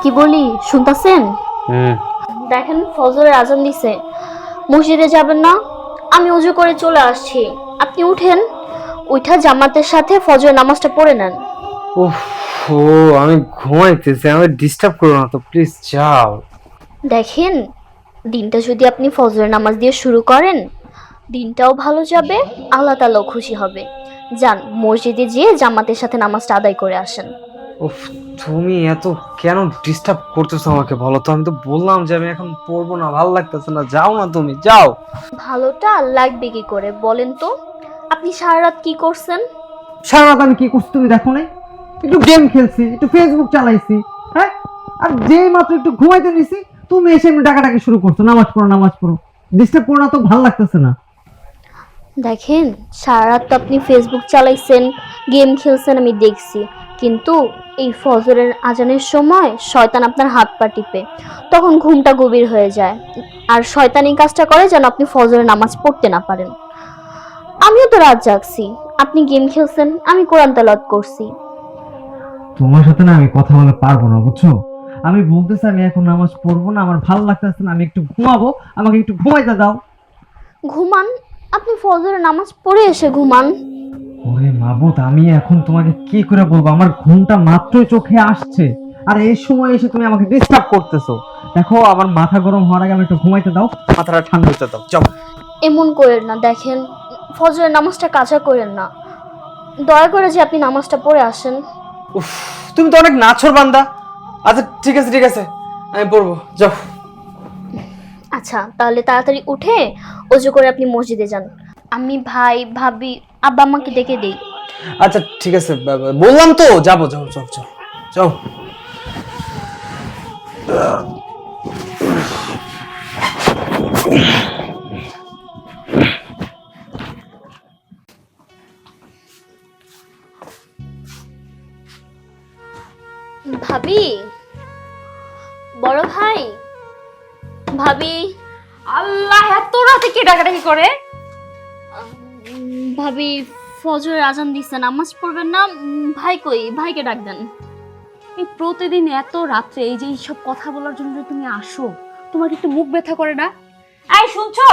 কি বলি শুনতাছেন? হুম। দেখেন ফজরের আজান দিছে, মসজিদে যাবেন না? আমি ওযু করে চলে আসছি, আপনি উঠেন, উঠা জামাতের সাথে ফজরের নামাজটা পড়ে নেন। উফ, ও আমি ঘুমাইতেছি, আমি ডিস্টার্ব করো না তো প্লিজ, যাও। দেখেন, দিনটা যদি আপনি ফজরের নামাজ দিয়ে শুরু করেন, দিনটাও ভালো যাবে, আল্লাহ তাআলাও খুশি হবে। যান, মসজিদে যেয়ে জামাতের সাথে নামাজটা আদায় করে আসেন। উফ, তুমি এত কেন ডিস্টার্ব করতেছো আমাকে বলো তো? আমি তো বললাম যে আমি এখন পড়বো না, ভালো লাগতেছে না, যাও না, তুমি যাও। ভালোটা লাগবে কি করে বলেন তো? আপনি সারা রাত কি করছেন? সারা রাত আমি কি করছি তুমি দেখো নাই? একটু গেম খেলছি, একটু ফেসবুক চালাইছি, হ্যাঁ? আর যেই মাত্র একটু ঘুমাইতে নিছি তুমি এসে এমনি ডাকাডাকি শুরু করছো, নামাজ পড়ো নামাজ পড়ো। ডিস্টার্ব করো না তো, ভালো লাগতেছে না। দেখেন, সারা রাত তো আপনি ফেসবুক চালাইছেন, গেম খেলছেন, আমি দেখছি, কিন্তু এই ফজরের আজানের সময় শয়তান আপনার হাত পা টিপে, তখন ঘুমটা গভীর হয়ে যায়, আর শয়তানি কাজটা করে যেন আপনি ফজরের নামাজ পড়তে না পারেন। আমিও তো রাত জাগছি, আপনি গেম খেলছেন, আমি কোরআন তেলাওয়াত করছি। তোমার সাথে না আমি কথা বলতে পারবো না, বুঝছো? আমি বলতেছি আমি এখন নামাজ পড়বো না, আমার ভালো লাগতেছে না, আমি একটু ঘুমাবো, আমাকে একটু ঘুমাইতে দাও। ঘুমান? আপনি ফজরের নামাজ পড়ে এসে ঘুমান? ওরে মাবুদ, আমি এখন তোমাকে কি করে বলবো, আমার ঘুমটা মাত্রই চোখে আসছে, আর এই সময় এসে তুমি আমাকে ডিস্টার্ব করতেছো। দেখো আমার মাথা গরম হওয়ার আগে আমি একটু ঘুমাইতে দাও, মাথাটা ঠান্ডা হতে দাও, যাও। এমন করেন না, দেখেন, ফজরের নামাজটা কাজা করেন না, দয়া করে যে আপনি নামাজটা পড়ে আসেন। উফ, তুমি তো অনেক নাছোড় বান্দা। আচ্ছা ঠিক আছে ঠিক আছে, আমি পড়বো, যাও। আচ্ছা, তাহলে তাড়াতাড়ি উঠে ওযু করে আপনি মসজিদে যান, আমি ভাই ভাবি আব্বা আম্মাকে ডেকে দেই। আচ্ছা ঠিক আছে, বললাম তো যাবো, যাও যাও যাও যাও। ভাবি, বড় ভাই, ভাবি। আল্লাহ, এত রাতে কে ডাকাডাকি করে? ভাবি, ফজরের আজান দিচ্ছে, নামাজ পড়বেন না? ভাই কই, ভাইকে ডাক দেন। এই প্রতিদিন এত রাত্রে এই যে এইসব কথা বলার জন্য তুমি আসো, তোমার কি একটু মুখ ব্যথা করে না? এই শুনছো?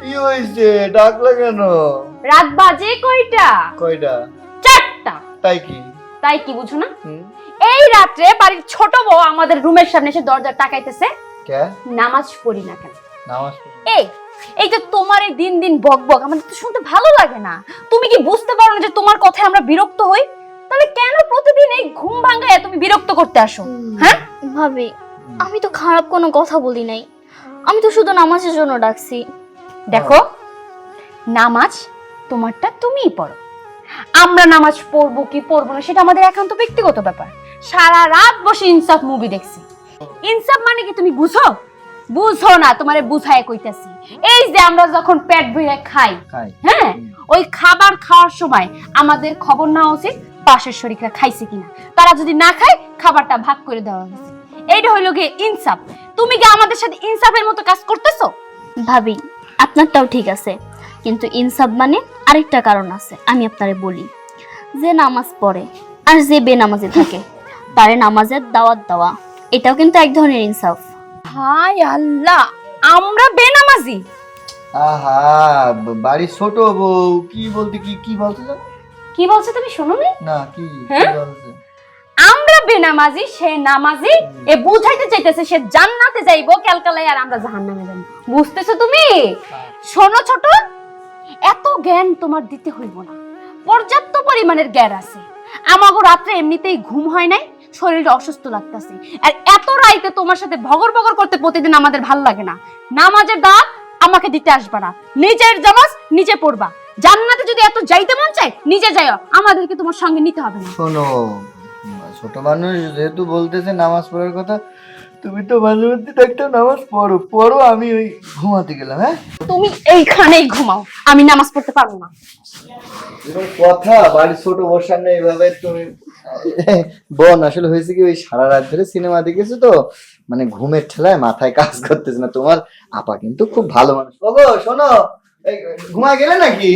কি হয়েছে, ডাকলা কেন? রাত বাজে কয়টা? কয়টা? 4টা। তাই কি? তাই কি বুঝো না? এই রাত্রে বাড়ির ছোট বউ আমাদের রুমের সামনে এসে দরজা টাকাইতেছে, কে? নামাজ পড়ি না কেন? নামাজ পড়ি। এই এই যে তোমার এই দিন দিন বক বক আমাদের তো শুনতে ভালো লাগে না। তুমি কি বুঝতে পারো না যে তোমার কথায় আমরা বিরক্ত হই? তাহলে কেন প্রতিদিন এই ঘুম ভাঙায় তুমি বিরক্ত করতে আসো? হ্যাঁ ভাবি, আমি তো খারাপ কোনো কথা বলি নাই, আমি তো শুধু নামাজের জন্য ডাকছি। দেখো, নামাজ তোমারটা তুমিই পড়ো, আমরা নামাজ পড়বো কি পড়বো না সেটা আমাদের একান্ত ব্যক্তিগত ব্যাপার। সারা রাত বসে ইনসাফ মুভি দেখছি। ইনসাফ মানে কি তুমি বুঝো? বুঝো না, তোমারে বুঝায় কইতাছি। এই যে আমরা যখন পেট ভরে খাই, হ্যাঁ, ওই খাবার খাওয়ার সময় আমাদের খবর নেওয়া উচিত পাশের শরীকরা খাইছে কিনা, তারা যদি না খায় খাবারটা ভাগ করে দেওয়া হয়েছে। এইটা হইলো গিয়ে ইনসাফ। তুমি কি আমাদের সাথে ইনসাফের মতো কাজ করতেছো? ভাবি, আপনারটাও ঠিক আছে, কিন্তু ইনসাফ মানে আরেকটা কারণ আছে, আমি আপনারে বলি। যে নামাজ পড়ে আর যে বেনামাজি থাকে তারে নামাজের দাওয়াত দেওয়া, এটাও কিন্তু এক ধরনের ইনসাফ। হায় আল্লাহ, আমরা বেনামাজি? আহা, বাড়ির ছোট বউ কি বলতে, কি কি বলতে চাও? কি বলছো তুমি শুনোনি? না কি হ্যাঁ? বলছে? আমরা বেনামাজি, সে নামাজি, এ বুঝাইতে চাইতেছে সে জান্নাতে যাইবো কালকালাই আর আমরা জাহান্নামে যাব। বুঝতেছো তুমি? শোনো ছোট, এত জ্ঞান তোমার দিতে হইব না, পর্যাপ্ত পরিমাণের জ্ঞান আছে। আমাগো রাত্রে এমনিতেই ঘুম হয় নাই, শরীরটা অসুস্থ লাগতেছে, আর এত রাইতে তোমার সাথে ভগর ভগর করতে প্রতিদিন আমাদের ভাল লাগে না। নামাজের দাওয়াত আমাকে দিতে আসবা না, নিজের নামাজ নিজে পড়বা। জান্নাতে যদি এত যাইতে মন চায় নিজে যাইও, আমাদেরকে তোমার সঙ্গে নিতে হবে না। শোনো, ছোট মানুষ যেহেতু বলতেছে নামাজ পড়ার কথা, তুমি তো মাঝে মধ্যে একটা নামাজ পড়ো পড়ো, আমি ওই ঘুমাতে গেলাম। হ্যাঁ, তুমি এইখানেই ঘুমাও, আমি নামাজ পড়তে পারবো না। এরকম কথা বাড়ির ছোট বউর সামনে এইভাবে তুমি বোন, আসলে হয়েছে কি, ওই সারা রাত ধরে সিনেমা দেখেছো তো, মানে ঘুমের ঠেলায় মাথায় কাজ করতেছে না। তোমার আপা কিন্তু খুব ভালো মানুষ। ওগো শোনো, এই ঘুমায় গেলে নাকি?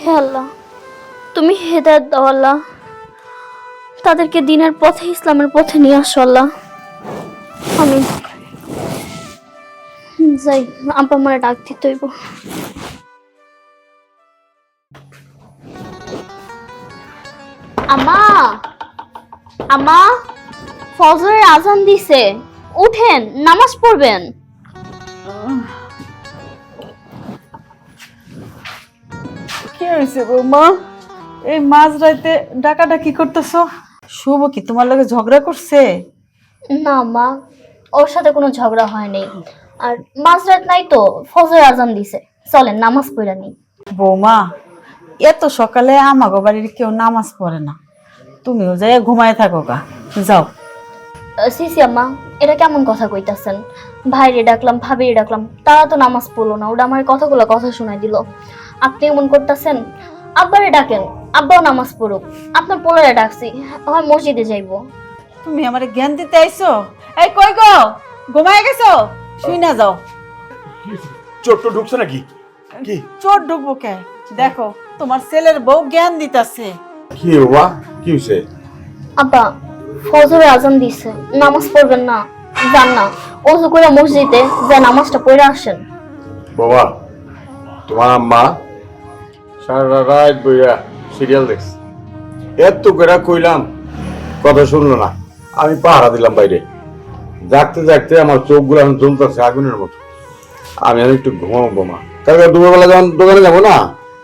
হে আল্লাহ, তুমি হেদায়েত দাও আল্লাহ, তাদেরকে দিনের পথে, ইসলামের পথে নিয়ে আসো আল্লাহ। আমি যাই, আব্বা আমার ডাক দিতে হইব। আম্মা, আম্মা, ফজরের আজান দিছে, উঠেন, নামাজ পড়বেন। কি হয়েছে বৌমা? এই মাঝরাতে ডাকাডাকি করতেছো? শুভ কি তোমার লগে ঝগড়া করছে? না মা, ওর সাথে কোনো ঝগড়া হয়নি। আর মাঝরাত নাই তো, ফজরের আজান দিছে, চলেন নামাজ পড়া নি। বৌমা, এত সকালে আমাগো বাড়ির কেউ নামাজ পড়ে না, তুমিও যাই ঘুমায় থাকো গা, যাও। সিসি আম্মা, এটা কেমন কথা কইতাছেন? ভাইরে ডাকলাম, ভাবিরে ডাকলাম, তারা তো নামাজ পড়লো না, ওটা আমার কথা শোনাই দিল। আপনি এমন করতেছেন? আব্বারে ডাকেন, আব্বাও নামাজ পড়ুক। আপনার পোলারে ডাকছি, হয় মসজিদে যাইবো। তুমি আমারে জ্ঞান দিতে আইছো? এই কই গো, ঘুমায় গেছো? শুই না যাও। চোট তো ঢুকছে নাকি? কি চোর ঢুকবো কে? দেখো তোমার ছেলের বউ জ্ঞান দিতাছে। কি বাবা, কি হয়েছে? আব্বা, ফজরে আজান দিছে, নামাজ পড়বেন না? যান না, ওযু করে মসজিদে যে নামাজটা পড়ে আসেন। বাবা, তোমার আম্মা সারা রাত বইয়া সিরিয়াল দেখছে, এত করে কইলাম, কথা শুনলো না। আমি পাহারা দিলাম বাইরে, জাগতে জাগতে আমার চোখগুলো এখন জ্বলতেছে আগুনের মতো। আমি একটু ঘুমাবো মা, কারণ দুপুরবেলা যখন দোকানে যাবো না,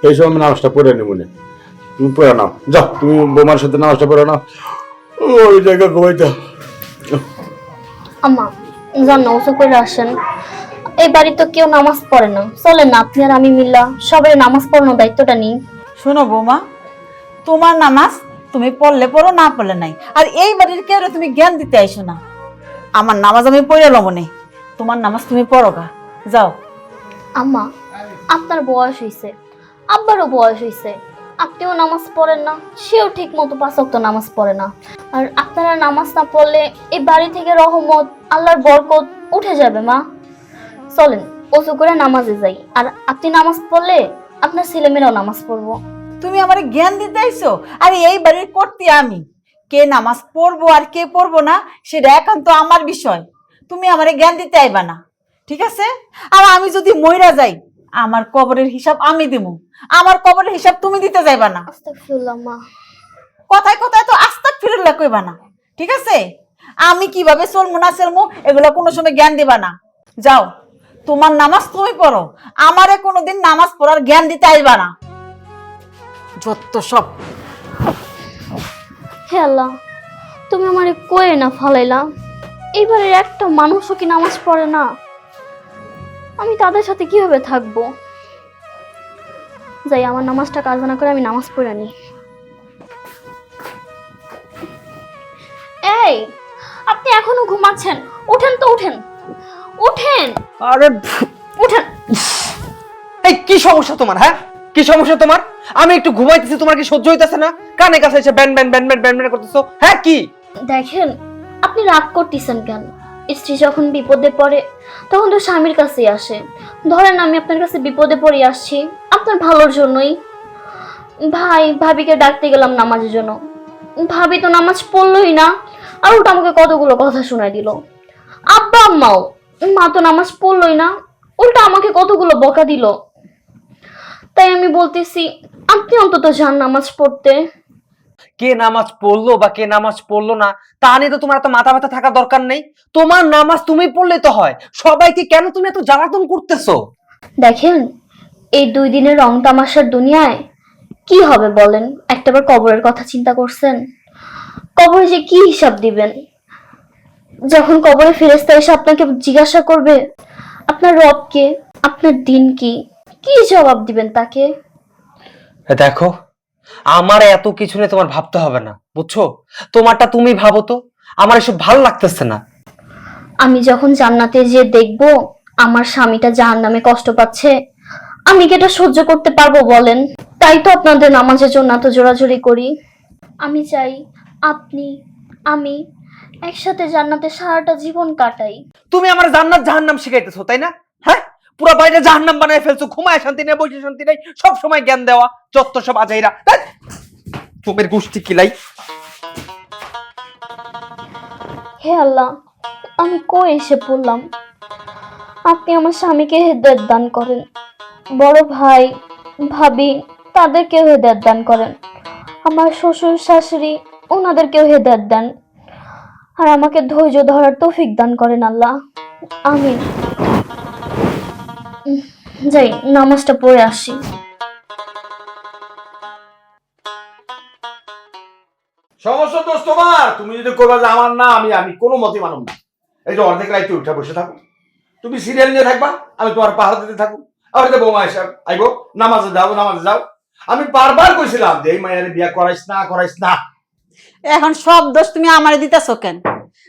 এই সময় আমি নামাজটা পড়ে নেবো না। তুমি পড়ে নাও, যাও তুমি বোমার সাথে নামাজটা পড়ে নাও, ওই জায়গা ঘুমাইতে। আম্মা, যান না, ওযু করে আসেন। এই বাড়িতে কেউ নামাজ পড়ে না, চলেন না আপনি আর আমি মিল্লা সবাই নামাজ পড়ানোর দায়িত্বটা নিই। শোনো বৌমা, তোমার নামাজ তুমি পড়লে পড়ো, না পড়লে নাই। আর এই বাড়ির কেউ তুমি জ্ঞান দিতে আইসো না। আমার নামাজ আমি পড়ে লব নেই, তোমার নামাজ তুমি পড়ো গা, যাও। আম্মা, আপনার বয়স হইছে, আব্বারও বয়স হইছে, আপনিও নামাজ পড়েন না, সেও ঠিক মতো 5 ওয়াক্ত নামাজ পড়ে না। আর আপনারা নামাজ না পড়লে এই বাড়ি থেকে রহমত, আল্লাহর বরকত উঠে যাবে মা। চলেন ওযু করে নামাজে যাই, আর আপনি নামাজ পড়লে আপনার ছেলেমেয়েরাও নামাজ পড়বো। তুমি আমার জ্ঞান দিতে আইসো? আর এই বাড়ির করতে আমি, কে নামাজ পড়বো আর কে পড়বো না সেটা একান্ত আমার বিষয়। তুমি আমারে জ্ঞান দিতে আইবা না, ঠিক আছে? আর আমি যদি মইরা যাই, আমার কবরের হিসাব আমি দিব, আমার কবরের হিসাব তুমি দিতে যাইবা না। আস্তাগফিরুল্লাহ মা। কথায় কথায় তো আস্তাগফিরুল্লাহ কইবা না, ঠিক আছে? আমি কিভাবে চলমু না চলমু এগুলো কোনো সময় জ্ঞান দিবা না। যাও, তোমার নামাজ তুমি পড়ো, আমারে কোনোদিন নামাজ পড়ার জ্ঞান দিতে আইবা না। যত সব। হে আল্লাহ, তুমি আমারে কয়ে না ফালাইলা, এইবারের একটা মানুষও কি নামাজ পড়ে না? আমি তাদের সাথে কিভাবে থাকবো? যাই, আমার নামাজটা কাজা না করে আমি নামাজ পড়ে নি। এই, আপনি এখনো ঘুমাচ্ছেন? উঠেন তো, উঠেন, উঠেন, আরে উঠেন। এই কি সমস্যা তোমার? হ্যাঁ, কি সমস্যা তোমার? আমি একটু ঘুমাইতেছি, তোমার কি সহ্য হইতাছে না? কানে কাছে এসে ব্যান ব্যান ব্যান ব্যান ব্যান ব্যান করতেছো, হ্যাঁ কি? দেখেন, আপনি রাগ করতেছেন কেন? স্ত্রী যখন বিপদে পড়ে তখন তো স্বামীর কাছেই আসে। ধরেন আমি আপনার কাছে বিপদে পড়ে আসছি আপনার ভালোর জন্যই। ভাবিকে ডাকতে গেলাম নামাজের জন্য, ভাবি তো নামাজ পড়লই না, আর ওটা আমাকে কতগুলো কথা শোনায় দিল। আব্বা আম্মাও, মা তো নামাজ পড়লই না, উল্টা আমাকে কতগুলো বকা দিল। তাই আমি বলতেছি আপনি অন্তত যান নামাজ পড়তে। কে নামাজ পড়লো বা কে নামাজ পড়লো না তা নিয়ে তো তোমার এত মাথা ব্যথা থাকা দরকার নেই। তোমার নামাজ তুমি পড়লে তো হয়, সবাইকে কেন তুমি এত জ্বালাতন করতেছো? দেখেন, এই 2 দিনের রং তামাশার দুনিয়ায় কি হবে বলেন? একটাবার কবরের কথা চিন্তা করছেন? কবরে যে কি হিসাব দিবেন? যখন কবরে ফেরেশতা এসে আপনাকে জিজ্ঞাসা করবে আপনার রব কে, আপনার দিন কি, কি জবাব দিবেন তাকে? দেখো, আমার এত কিছু নিয়ে তোমার ভাবতে হবে না, বুঝছো? তোমারটা তুমি ভাবো তো, আমার এসব ভালো লাগতেছে না। আমি যখন জান্নাতে যে দেখবো আমার স্বামীটা জাহান্নামে কষ্ট পাচ্ছে, আমি কি এটা সহ্য করতে পারবো বলেন? তাই তো আপনাদের নামাজের জন্য এত জোরাজোরি করি। আমি চাই আপনি আমি একসাথে জান্নাতে সারাটা জীবন কাটাই। তুমি আমার জান্নাত জাহান্নাম শিখাইতেছো, তাই না? হ্যাঁ, পুরো বাইরে জাহান্নাম বানায় ফেলছো, ঘুমায় শান্তি নেই, বসে শান্তি নেই, সব সময় জ্ঞান দেওয়া, যত সব আজাইরা। তোমার গোষ্ঠী কিলাই। হে আল্লাহ, আমি কই এসে পড়লাম। আপনি আমার স্বামীকে হেদায়েত দান করেন, বড় ভাই ভাবি তাদেরকেও হেদায়েত দান করেন, আমার শ্বশুর শাশুড়ি ওনাদেরকেও হেদায়েত দেন, আর আমাকে ধৈর্য ধরার তৌফিক দান করেন আল্লাহ, আমিন। যাই নামাজটা পড়ে আসি। সমস্যা দোষ তোমার। তুমি যদি করবা যে আমার না, আমি কোনো মতে মানব না। এই যে অর্ধেক রাইতে উঠে বসে থাকো, তুমি সিরিয়াল নিয়ে থাকবা, আমি তোমার পাহাড় দিতে থাকো। আবার যে বৌমা এসে আইবো, নামাজে যাও। আমি বারবার কইছিলাম যে এই মায়ের বিয়া করাইস না। এখন সব দোষ তুমি আমারে দিতেছো কেন?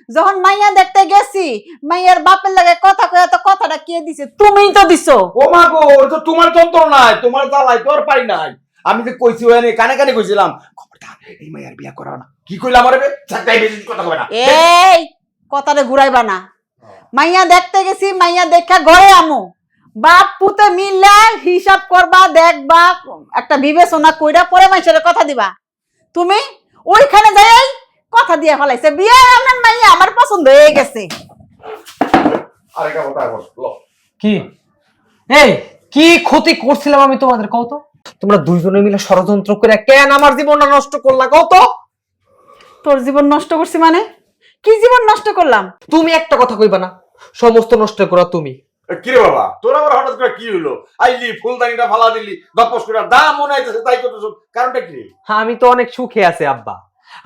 যখন মাইয়া দেখতে গেছি, মাইয়ার বাপের লাগে কথা কয়ে তো কথাটা কে দিছে? তুমিই তো দিছো। ও মা গো, ওর তো তোমার যন্ত্র নাই, তোমার জ্বালাই তোর পারি নাই। আমি যে কইছি ওখানে কানে কইছিলাম, খবরদার এই মায়ের বিয়া করাও না। কি কইলাম আরে চাকটাই বেশি কথা কবে না। এই কথাটা ঘুরাইবা না। মাইয়া দেখতে গেছি, মাইয়া দেখা ঘরে আমু, বাপ পুতে মিললে হিসাব করবা, দেখবা, একটা বিবেচনা কইরা পরে মাইসের কথা দিবা। তুমি ওইখানে যাই কথা দিয়ে ফেলাইছে, বিয়ে আমার মাইয়া আমার পছন্দ হয়ে গেছে। আরেকটা কথা বলো। কি এই কি ক্ষতি করছিলাম আমি তোমাদের, কও তো? তোমরা দুইজনে মিলে ষড়যন্ত্র করে কেন আমার জীবনটা নষ্ট করলা, কও তো? তোর জীবন নষ্ট করছি মানে? কি জীবন নষ্ট করলাম? তুমি একটা কথা কইবা না, সমস্ত নষ্ট করা তুমি। কিরে বাবা, তোর আবার হঠাৎ করে কি হইলো? আইলি ফুলদানিটা ফালা দিলি, গপস করে দাম মনে হইতেছে তাই করতেছ, কারণটা কি? আমি তো অনেক সুখে আছি আব্বা,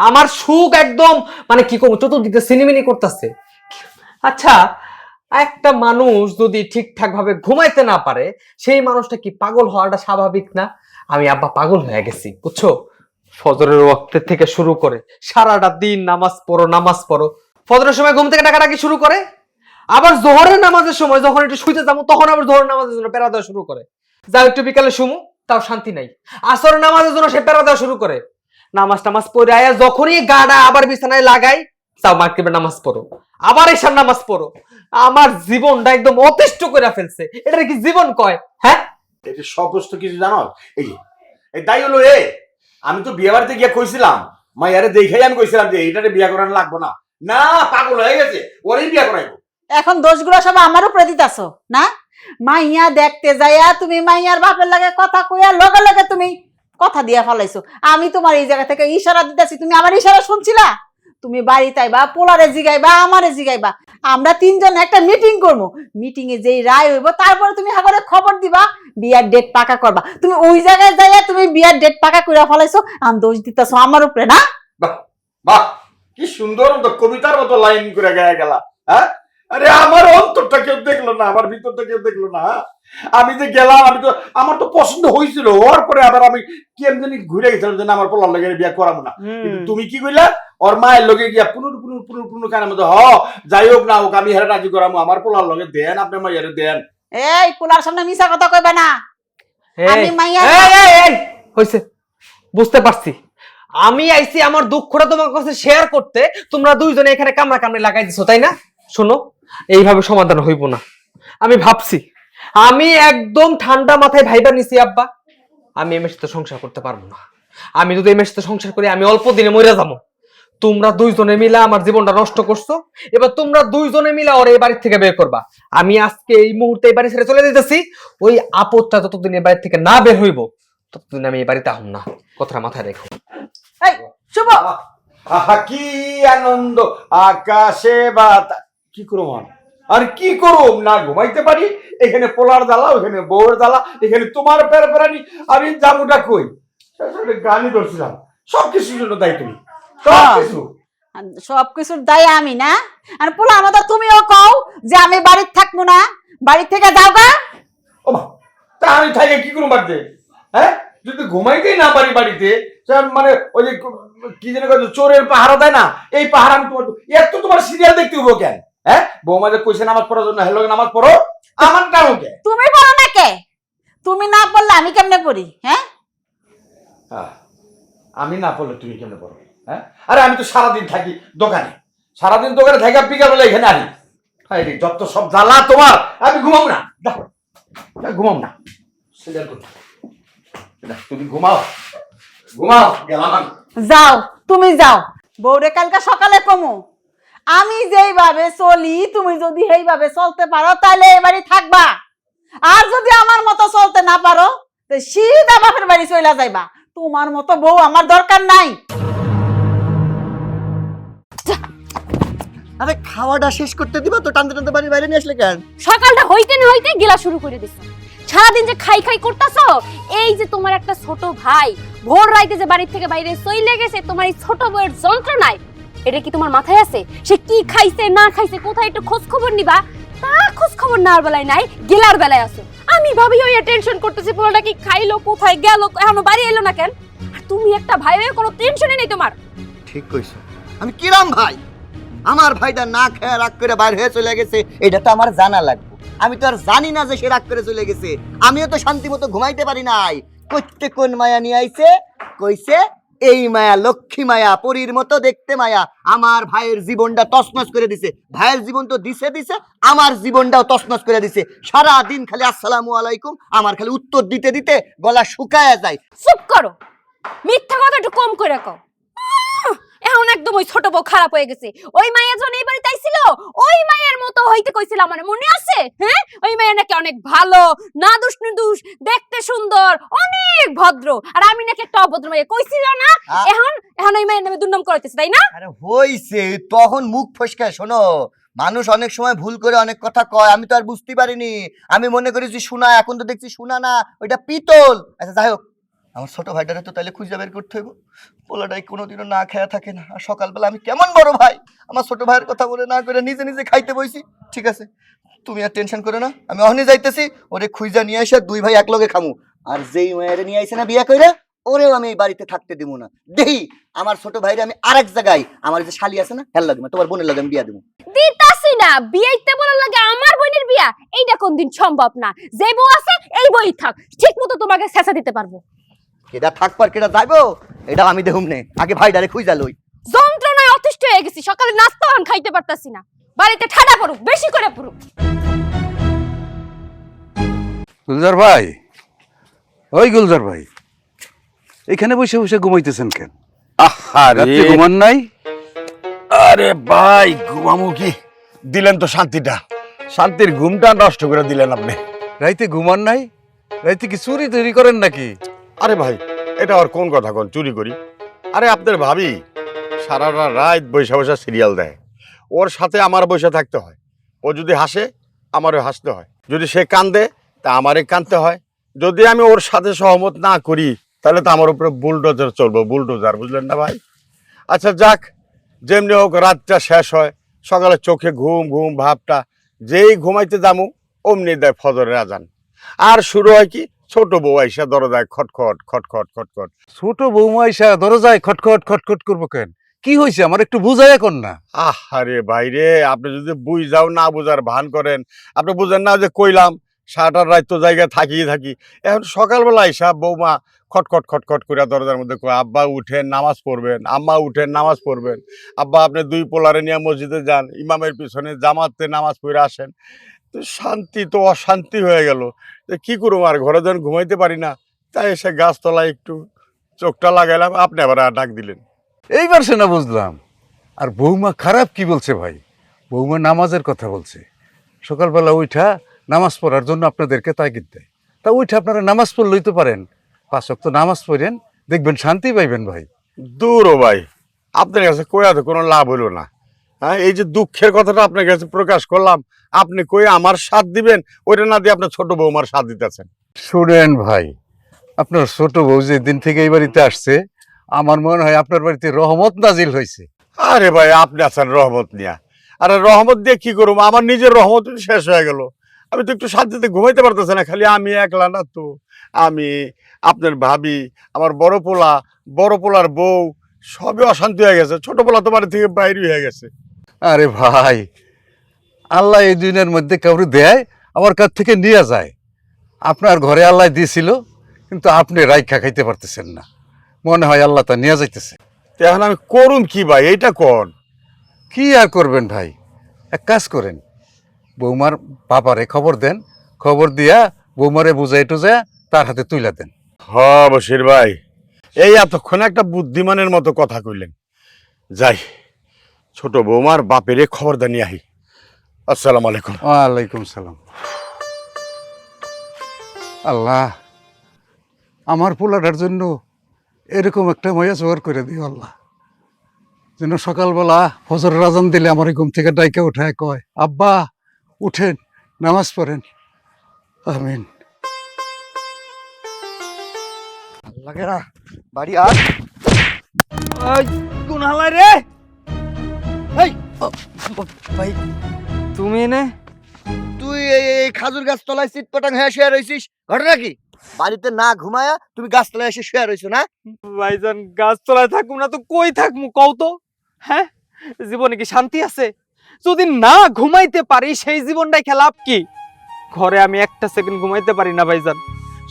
আমার সুখ একদম মানে কি করবো, চতুর্দিকে সিনেমিনি করতেছে। আচ্ছা, একটা মানুষ যদি ঠিকঠাক ভাবে ঘুমাইতে না পারে, সেই মানুষটা কি পাগল হওয়াটা স্বাভাবিক না? আমি আব্বা পাগল হয়ে গেছি, বুঝছো? ফজরের ওয়াক্তের থেকে শুরু করে সারাটা দিন নামাজ পড়ো। ফজরের সময় ঘুম থেকে ডাকাডাকি শুরু করে, আবার জোহরের নামাজের সময় যখন একটু শুইতে যাবো তখন আবার জোহরের নামাজের জন্য প্যারা দেওয়া শুরু করে। যাও একটু বিকালে শুমু, তাও শান্তি নাই। আসরের নামাজের জন্য সে প্যারা দেওয়া শুরু করে। নামাজ পড়ে আয়া যখনই গাডা আবার বিছানায় লাগাই, তাও মাগরিবের নামাজ পড়ো, আবার এশার নামাজ পড়ো। আমার জীবনটা একদম অতিষ্ঠ করে ফেলছে। এটা কি জীবন কয়? হ্যাঁ, এটা সমস্ত কিছু জানো। এই তাই হলো আমি তো বিয়ে বাড়িতে গিয়ে কইছিলাম, মাইয়ারে দেখাই আমি কইছিলাম যে এইটারে বিয়া করানো লাগবো না। না, পাগল হয়ে গেছে, ওরই বিয়া করাইবো। এখন দোষগুলো সব আমার উপরে দিতাছো না? মাইয়া দেখতে যাইয়া তুমি মাইয়ার বাপের লাগে কথা কইয়া লগে লগে তুমি কথা দিয়া ফেলাইছো। আমি তোমার এই জায়গা থেকে ইশারা দিতেছি, তুমি আমার ইশারা শুনছিলা? তুমি বাড়িতে আইবা, পোলারে জিগাইবা, আমারে জিগাইবা, আমরা তিনজন একটা মিটিং করবো। মিটিং এ যেই রায় হইব তারপরে তুমি হাগরে খবর দিবা, বিয়ার ডেট পাকা করবা। তুমি ওই জায়গায় যাইয়া তুমি বিয়ার ডেট পাকা কইরা ফেলাইছো, আমি দোষ দিতেছো আমার উপরে না? বাহ, কি সুন্দর তো কবিতার মতো লাইন করে গায়ে গেলা। হ্যাঁ, আরে আমার অন্তরটা কেউ দেখলো না, আমার ভিতরটা কেউ দেখলো না। আমি যে গেলাম, আমার তো পছন্দ হয়েছিল, ওর পরে আবার আমি কি এমনি ঘুরে গেছিলাম যে আমার পোলার লগে বিয়া করাবো না। কিন্তু তুমি কি কইলা, ওর মায়ের লগে গিয়া পুনর কানের মধ্যে যাই হোক না হোক আমি হেরে রাজি করাবো, আমার পোলার লগে দেন, আপনার মাইয়ারে দেন। এই পোলার সামনে মিছা কথা কইবে না। আমি মাইয়া হইছে, বুঝতে পারছি। আমি আইছি আমার দুঃখটা তোমার কাছে শেয়ার করতে, তোমরা দুইজনে এখানে কামড়া লাগাই দিছো, তাই না? শোনো, এইভাবে সমাধান হইব না। আমি ভাবছি, আমি একদম ঠান্ডা মাথায় ভাইবা নিছি আব্বা, আমি এমের সাথে সংসার করতে পারবো না। আমি যদি এমের সাথে সংসার করি আমি অল্প দিনে মরে যাবো। তোমরা দুইজনে মিলা আমার জীবনটা নষ্ট করছো, এবার তোমরা দুইজনে মিলা ওর এই বাড়ি থেকে বের করবা। আমি আজকে এই মুহূর্তে এই বাড়ি ছেড়ে চলে যেতেছি। ওই আপদটা যতদিন এই বাড়ি থেকে না বের হইব ততদিন আমি এই বাড়িতে আহম না, কথাটা মাথায় রেখো। এই শুভ, আহা কি আনন্দ, আকাশে বাতাস। কি করব আর কি করব, না ঘুমাইতে পারি, এখানে পোলার জ্বালা, ওখানে বউর জ্বালা, এখানে তোমার প্যারানি, আমি যাবোটা কই? গানই ধরছিলাম, সবকিছুর জন্য দায়ী তুমি, সবকিছু। সবকিছুর দায় আমি না? আর পোলার মতো তুমিও কও যে আমি বাড়িতে থাকবো না, বাড়ি থেকে যাও গা। ও মা, তা আমি থাকে কি করবো বাড়িতে? হ্যাঁ, যদি ঘুমাইতেই না পারি বাড়িতে, মানে ওই যে কি যেন চোরের পাহারা দেয় না, এই পাহারা আমি তোমার এত তোমার সিরিয়াল দেখতে হবো কেন? হ্যাঁ, বৌমা যে কইছে নামাজ পড়ার জন্য, হ্যালো নামাজ পড়ো, আমার টানো কে? তুমি পড়ো না কে? তুমি না পড়লে আমি কেমনে পড়ি? হ্যাঁ, আমি না পড়লে তুমি কেমনে পড়ো? হ্যাঁ, আরে আমি তো সারাদিন থাকি দোকানে, সারাদিন দোকানে থাকি, বিকাল বেলা এখানে আনি। হ্যাঁ, যত সব জ্বালা তোমার, আমি ঘুমাবো না, ঘুমাবো না, সিরিয়াল করতে। তুমি ঘুমাও, গেলাম আমি। যাও, তুমি যাও। বউরে কালকে সকালে কমো, আমি যেইভাবে চলি তুমি যদি সেইভাবে চলতে পারো তাহলে এই বাড়ি থাকবা। আর যদি আমার মতো চলতে না পারো তো সিধা বাপের বাড়ি চলে যাইবা। তোমার মতো বউ আমার দরকার নাই। আরে খাওয়াটা শেষ করতে দিবা তো, টানতে টানতে বাড়ির বাইরে নিয়ে আসলে কেন? সকালটা হইতে না হইতে গেলা শুরু করে দিছো। সারাদিন যে খাই খাই করতাছো, এই যে তোমার একটা ছোট ভাই ভোর রাইতে যে বাড়ি থেকে বাইরে চলে গেছে, তোমার এই ছোট বউয়ের যন্ত্রণায় এটা কি তোমার মাথায় আছে? সে কি খাইছে না খাইছে কোথায় একটু খোঁজ খবর নিবা, তা খোঁজ খবর নেওয়ার বেলায় নাই, গেলার বেলায় আছো। আমি ভাবি ওই টেনশন করতেছি পোলাটা কি খাইলো, কোথায় গেল, এখনো বাড়ি এলো না কেন। আর তুমি একটা ভাই হয়ে কোনো টেনশনই নেই তোমার। ঠিক কইছো। আমি কিরাম ভাই? আমার ভাইটা না খেয়ে রাগ করে বাইরে হয়ে চলে গেছে, এটা তো আমার জানা লাগবে। আমি তো আর জানি না যে সে রাগ করে চলে গেছে। আমিও তো শান্তি মতো ঘুমাইতে পারি নাই। কইতে কোন মায়া নিয়ে আইছে, কইছে এই মায়া লক্ষ্মী মায়া, পরীর মতো দেখতে মায়া। আমার ভাইয়ের জীবনটা তছনছ করে দিছে। ভাইয়ের জীবন তো দিছে দিছে, আমার জীবনটাও তছনছ করে দিছে। সারা দিন খালি আসসালামু আলাইকুম, আমার খালি উত্তর দিতে দিতে গলা শুকায়া যায়। চুপ করো, মিথ্যা কথা একটু কম করে কও। এখন একদম ওই ছোট বউ খারাপ হয়ে গেছে। ওই মাইয়া যখন এই বাড়িতে আইছিল, ওই মায়ের মতো হইতে কইছিল, আমার মনে আছে? হ্যাঁ, ওই মাইয়া নাকি অনেক ভালো, না দুষ নির্দোষ, দেখতে সুন্দর, অনেক ভদ্র, আর আমি নাকি একটা অভদ্র মাইয়া, কইছিল না? এখন এখন ওই মায়ের নামে দুর্নাম করাইতেছে, তাই না? আরে হইছে, তখন মুখ ফসকায়। শোনো, মানুষ অনেক সময় ভুল করে অনেক কথা কয়, আমি তো আর বুঝতে পারিনি। আমি মনে করেছি শোনা, এখন তো দেখছি শোনা না, ওইটা পিতল। আচ্ছা যাই হোক, আমার ছোট ভাইটারে তো তাহলে খুঁজে বের করতে হইব। পোলাটাই কোনোদিনও না খেয়া থাকে না, আর সকালবেলা আমি কেমন বড় ভাই আমার ছোট ভাইয়ের কথা বলে না করে নিজে নিজে খাইতে বইছি। ঠিক আছে, তুমি আর টেনশন করে না, আমি অহনি যাইতেছি। ওরে খুঁজা নিয়ে এসে দুই ভাই একলগে খামু। আর যেই মায়ের নিয়ে আইছে না বিয়া কইরা, ওরেও আমি এই বাড়িতে থাকতে দিব না। দেহি আমার ছোট ভাইরে আমি আরেক জায়গায়, আমার যে শালি আছে না, হেল লাগে তোমার বোনের লাগে আমি বিয়া দিব। দিতাছি না, বিয়াইতে বলার লাগে আমার বোনের বিয়া, এইটা কোনদিন সম্ভব না। যে বউ আছে এই বই থাক, ঠিক মতো তোমাকে ছেঁচা দিতে পারবো। কেডা থাকবার কেডা যাইবো এটা আমি দেখুম নে, আগে ভাইটারে খুঁজা লই। যন্ত্রণায় অতিষ্ঠ হয়ে গেছি, সকালে নাস্তা আন খাইতে পারতাছি না। বাড়িতে ঠাডা পড়ুক, বেশি করে পড়ুক। গুলজার ভাই, ওই গুলজার ভাই, এখানে বসে বসে ঘুমাইতেছেন কেন? রাত্রে ঘুমান নাই? আরে ভাই, ঘুমামু কি? দিলেন তো শান্তিটা, শান্তির ঘুমটা নষ্ট করে দিলেন আপনি। রাইতে ঘুমান নাই? রাইতে কি চুরি তৈরি করেন নাকি? আরে ভাই, এটা আর কোন কথা কোন চুরি করি? আরে আপনার ভাবি সারা রাত বৈশা বৈশা সিরিয়াল দেয়, ওর সাথে আমার বৈশা থাকতে হয়। ও যদি হাসে আমারও হাসতে হয়, যদি সে কান্দে তা আমারে কাঁদতে হয়। যদি আমি ওর সাথে সহমত না করি তাহলে তো আমার উপরে বুলডোজার চলবো, বুলডোজার, বুঝলেন না ভাই? আচ্ছা যাক, যেমনি হোক রাতটা শেষ হয়, সকালে চোখে ঘুম ঘুম ভাবটা, যেই ঘুমাইতে যামু অমনি দেয় ফজরের আজান। আর শুরু হয় কি, ছোট বউ আইসা দরজায় খটখট খটখট খটখট। ছোট বৌমা আইসা দরজায় খটখট খটখট করবো কেন? কি হয়েছে আমার একটু বুঝাই এখন না। আরে ভাই রে, আপনি যদি বুঝাও না বুঝার ভান করেন, আপনি বুঝেন না যে কইলাম সারাটা রাত তো জায়গায় থাকি। এখন সকালবেলা আইসা বৌমা খটখট খটখট করে দরজার মধ্যে কয়, আব্বা উঠেন নামাজ পড়বেন, আম্মা উঠেন নামাজ পড়বেন। আব্বা আপনি দুই পোলারে নিয়ে মসজিদে যান, ইমামের পিছনে জামাতে নামাজ পড়ে আসেন। তো শান্তি তো অশান্তি হয়ে গেল। কি করবো, আর ঘরে যখন ঘুমাইতে পারি না, তাই এসে গাছতলায় একটু চোখটা লাগাইলাম, আপনি আবার ডাক দিলেন। এইবার সে না বুঝলাম। আর বৌমা খারাপ কি বলছে ভাই? বৌমা নামাজের কথা বলছে। সকালবেলা উঠা নামাজ পড়ার জন্য আপনাদেরকে তাগিদ দেয়। তা উঠে আপনারা নামাজ পড়লেই তো পারেন, 5 ওয়াক্ত নামাজ পড়েন, দেখবেন শান্তি পাইবেন ভাই। দূর ও ভাই, আপনার কাছে কইয়া তো কোনো লাভ হইল না। হ্যাঁ, এই যে দুঃখের কথাটা আপনার কাছে প্রকাশ করলাম, আপনি কই আমার সাথ দিবেন, ওইটা না দিয়ে আপনার ছোট বৌমার সাথ দিতেছেন। শুনেন ভাই, আপনার ছোট বউ যে দিন থেকে এই বাড়িতে আসছে, আমার মনে হয় আপনার বাড়িতে রহমত নাজিল হয়েছে। আরে ভাই, আপনি আছেন রহমত নিয়া, আরে রহমত দিয়ে কি করবো, আমার নিজের রহমত শেষ হয়ে গেল। আমি তো একটু শান্তিতে ঘুমাইতে পারতেছি না। খালি আমি একলা না তো, আমি, আপনার ভাবি, আমার বড় পোলার বউ, সবই অশান্তি হয়ে গেছে। ছোট পোলা তো বাড়ি থেকে বাইরে হয়ে গেছে। আরে ভাই, আল্লাহ এই দুনিয়ার মধ্যে কাউরে দেয়, আমার কাছ থেকে নিয়ে যায়। আপনার ঘরে আল্লাহ দিয়েছিল, কিন্তু আপনি রাইখা খাইতে পারতেছেন না। মনে হয় আল্লাহ তা নিয়ে যাইতেছে। তো এখন আমি করুম কি ভাই, এইটা কোন? কি আর করবেন ভাই, এক কাজ করেন, বৌমার বাবারে খবর দেন, খবর দিয়া বৌমারে বুঝাই টুজায় তার হাতে তুইলা দেন। হ বশির ভাই, এই এতক্ষণ একটা বুদ্ধিমানের মতো কথা কইলেন। যাই, ছোট বৌমার বাপেরে খবর দানি আহি। আসসালামু আলাইকুম। ওয়ালাইকুম সালাম। আল্লাহ, আমার পোলাটার জন্য এরকম একটা মায়া জোগাড় করে দিও আল্লাহ, যেন সকালবেলা ফজরের আজান দিলে আমার এই ঘুম থেকে ডাইকে উঠায় কয়, আব্বা উঠেন, নামাজ পড়েন। আমিন। লাগে না বাড়ি আর কোন হালাই রে? এই ভাই তুমি এনে? তুই এই খাজুর গাছ তলায় চিটপটাং হয়ে শুয়ে রইছিস, ঘটনা কি? বাড়িতে না ঘুমায়া তুমি গাছতলায় এসে শুয়ে রইছো না? ভাইজান গাছতলায় থাকুম না তো কই থাকমু কও তো? হ্যাঁ, জীবনে কি শান্তি আছে? যদি না ঘুমাইতে পারি সেই জীবনটাই খেলাপ কি? ঘরে আমি একটা সেকেন্ড ঘুমাইতে পারি না ভাইজান,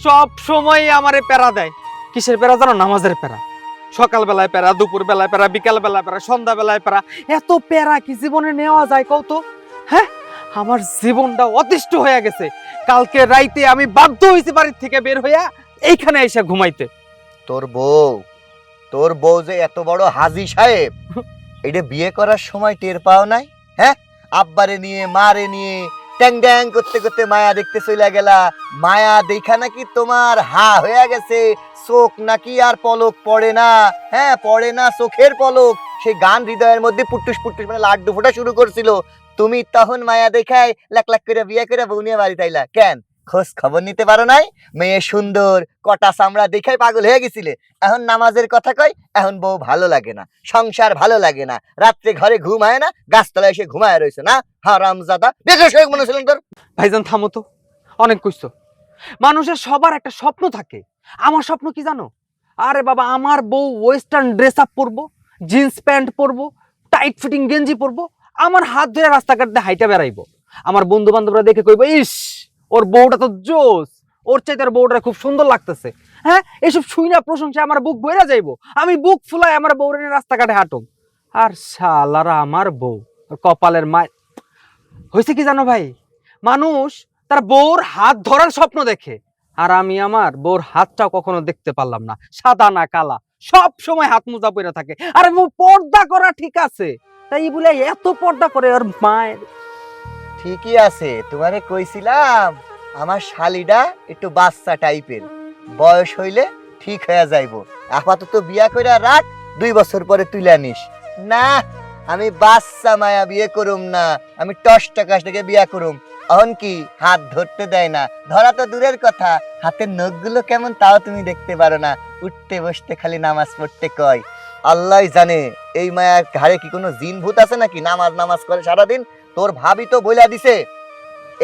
সব সময় আমারে প্যারা দেয়। কিসের প্যারা জানো? নামাজের প্যারা। সকাল বেলায় প্যারা, দুপুর বেলায় প্যারা, বিকাল বেলায় প্যারা, সন্ধ্যা বেলায় প্যারা। এত প্যারা কি জীবনে নেওয়া যায় কও তো? হ্যাঁ, আমার জীবনটা অতিষ্ঠ হয়ে গেছে। কালকে রাইতে আমি বাধ্য হয়েছি বাড়ির থেকে বের হইয়া এইখানে এসে ঘুমাইতে। তোর বউ যে এত বড় হাজি সাহেব, এটা বিয়ে করার সময় টের পাও নাই? হ্যাঁ, আব্বারে নিয়ে মারে নিয়ে ট্যাং ট্যাং করতে করতে মায়া দেখতে চলে গেলা। মায়া দেখা নাকি তোমার হা হয়ে গেছে, চোখ নাকি আর পলক পড়ে না। হ্যাঁ, পড়ে না চোখের পলক। সেই গান হৃদয়ের মধ্যে পুটুস পুটুস মানে লাড্ডু ফোটা শুরু করছিল। তুমি তখন মায়া দেখায় লাখ লাখ করে বিয়ে করে বউ নিয়ে বাড়ি তাইলা কেন? খোঁজ খবর নিতে পারো নাই? মেয়ে সুন্দর, কটা চামড়া দেখাই পাগল হয়ে গেছিলে। এখন নামাজের কথা কয়, এখন বউ ভালো লাগে না, সংসার ভালো লাগে না, রাত্রে ঘরে ঘুম হয় না, গাছতলায় এসে ঘুমায় রয়েছে না? হারামজাদা, বেকার শোক মনে ছিলেন তোর। ভাইজান থামো তো, অনেক কইছো। মানুষের সবার একটা স্বপ্ন থাকে। আমার স্বপ্ন কি জানো? আরে বাবা, আমার বউ ওয়েস্টার্ন ড্রেস আপ পরবো, জিন্স প্যান্ট পরবো, টাইট ফিটিং গেঞ্জি পরবো, আমার হাত ধরে রাস্তাঘাট দিয়ে হাইটা বেড়াইবো। আমার বন্ধু বান্ধবরা দেখে কইবো, ইস ওর বউটা তো জোস, ওর চাইতে ওর বউটা খুব সুন্দর লাগতেছে। হ্যাঁ, এসব শুই না প্রশংসা আমার বুক ভইরা যাইবো। আমি বুক ফুলাই আমার বউরে নিয়ে রাস্তাঘাটে হাঁটুম। আর শালারা আমার বউ কপালের মায় হয়েছে কি জানো ভাই, মানুষ তার বউর হাত ধরার স্বপ্ন দেখে, আর আমি আমার বউর হাতটাও কখনো দেখতে পারলাম না। সাদা না কালা, সব সময় হাত মোজা পরে থাকে। আরে বউ পর্দা করা ঠিক আছে, তাই বলে এত পর্দা করে আর মায়ের। ঠিকই আছে, তোমারে কইছিলাম আমার শালিটা একটু বাচ্চা টাইপের, বয়স হইলে ঠিক হয়ে যাইবো। আপাতত বিয়া কইরা রাখ, 2 বছর পরে তুইলা নিস। না, আমি বাচ্চা মায়া বিয়ে করুম না, আমি টস টাকাশটাকে বিয়া করুম। এখন কি হাত ধরতে দেয় না, ধরা তো দূরের কথা, হাতের নখগুলো কেমন তাও তুমি দেখতে পারো না, উঠতে বসতে খালি নামাজ পড়তে কয়। আল্লাহ জানে এই মায়ার ঘাড়ে কি কোনো জিন ভূত আছে নাকি নামাজ নামাজ করে সারাদিন। তোর ভাবি তো বইলা দিছে,